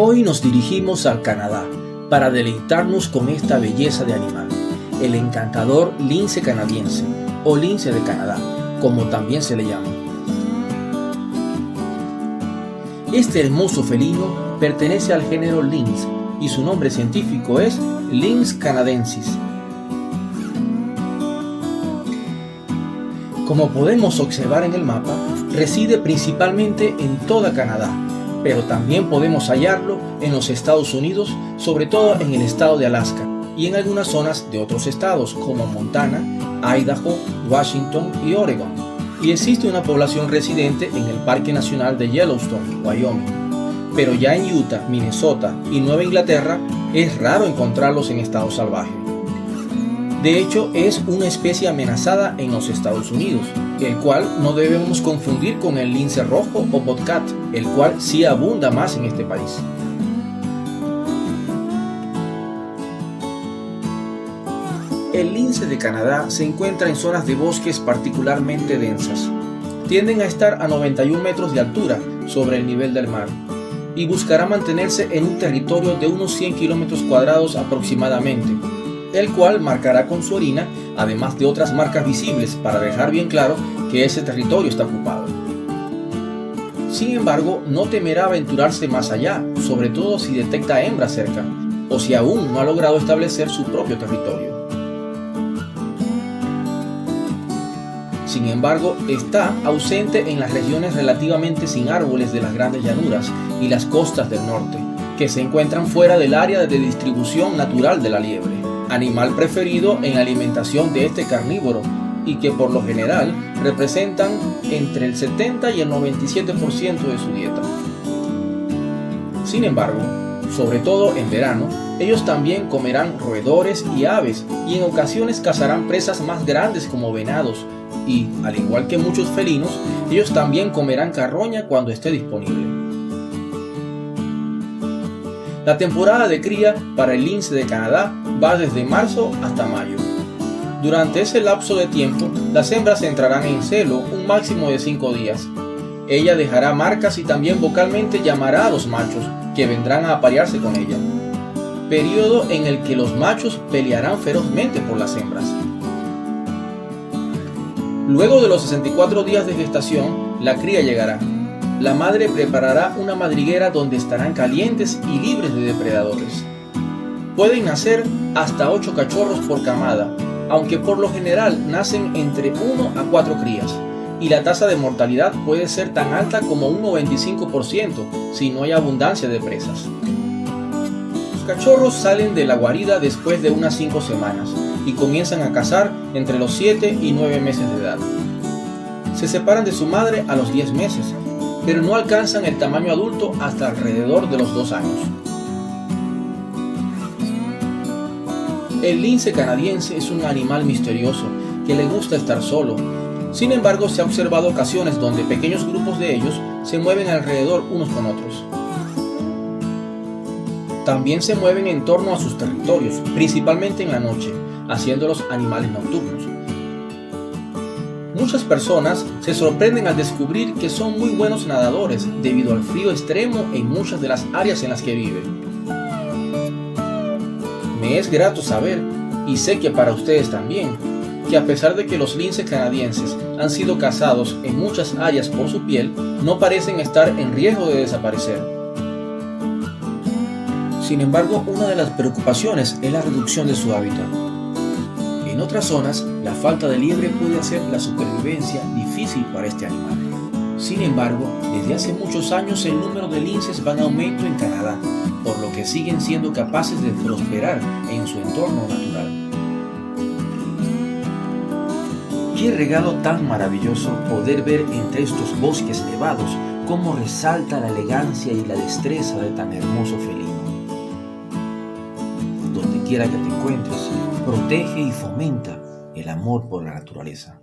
Hoy nos dirigimos al Canadá para deleitarnos con esta belleza de animal, el encantador lince canadiense o lince de Canadá, como también se le llama. Este hermoso felino pertenece al género Lynx y su nombre científico es Lynx canadensis. Como podemos observar en el mapa, reside principalmente en toda Canadá, pero también podemos hallarlo en los Estados Unidos, sobre todo en el estado de Alaska y en algunas zonas de otros estados como Montana, Idaho, Washington y Oregon. Y existe una población residente en el Parque Nacional de Yellowstone, Wyoming. Pero ya en Utah, Minnesota y Nueva Inglaterra es raro encontrarlos en estado salvaje. De hecho, es una especie amenazada en los Estados Unidos, el cual no debemos confundir con el lince rojo o bobcat, el cual sí abunda más en este país. El lince de Canadá se encuentra en zonas de bosques particularmente densas. Tienden a estar a 91 metros de altura sobre el nivel del mar y buscará mantenerse en un territorio de unos 100 kilómetros cuadrados aproximadamente, el cual marcará con su orina, además de otras marcas visibles para dejar bien claro que ese territorio está ocupado. Sin embargo, no temerá aventurarse más allá, sobre todo si detecta hembras cerca, o si aún no ha logrado establecer su propio territorio. Sin embargo, está ausente en las regiones relativamente sin árboles de las grandes llanuras y las costas del norte, que se encuentran fuera del área de distribución natural de la liebre, animal preferido en la alimentación de este carnívoro y que por lo general representan entre el 70 y el 97% de su dieta. Sin embargo, sobre todo en verano, ellos también comerán roedores y aves y en ocasiones cazarán presas más grandes como venados y, al igual que muchos felinos, ellos también comerán carroña cuando esté disponible. La temporada de cría para el lince de Canadá va desde marzo hasta mayo. Durante ese lapso de tiempo, las hembras entrarán en celo un máximo de 5 días. Ella dejará marcas y también vocalmente llamará a los machos, que vendrán a aparearse con ella. Periodo en el que los machos pelearán ferozmente por las hembras. Luego de los 64 días de gestación, la cría llegará. La madre preparará una madriguera donde estarán calientes y libres de depredadores. Pueden nacer hasta 8 cachorros por camada, aunque por lo general nacen entre 1 a 4 crías, y la tasa de mortalidad puede ser tan alta como un 95% si no hay abundancia de presas. Los cachorros salen de la guarida después de unas 5 semanas y comienzan a cazar entre los 7 y 9 meses de edad. Se separan de su madre a los 10 meses, pero no alcanzan el tamaño adulto hasta alrededor de los 2 años. El lince canadiense es un animal misterioso que le gusta estar solo. Sin embargo, se ha observado ocasiones donde pequeños grupos de ellos se mueven alrededor unos con otros. También se mueven en torno a sus territorios, principalmente en la noche, haciéndolos animales nocturnos. Muchas personas se sorprenden al descubrir que son muy buenos nadadores debido al frío extremo en muchas de las áreas en las que viven. Me es grato saber, y sé que para ustedes también, que a pesar de que los linces canadienses han sido cazados en muchas áreas por su piel, no parecen estar en riesgo de desaparecer. Sin embargo, una de las preocupaciones es la reducción de su hábitat. En otras zonas, la falta de liebre puede hacer la supervivencia difícil para este animal. Sin embargo, desde hace muchos años el número de linces va en aumento en Canadá, por lo que siguen siendo capaces de prosperar en su entorno natural. Qué regalo tan maravilloso poder ver entre estos bosques nevados cómo resalta la elegancia y la destreza de tan hermoso felino. Donde quiera que te encuentres, protege y fomenta el amor por la naturaleza.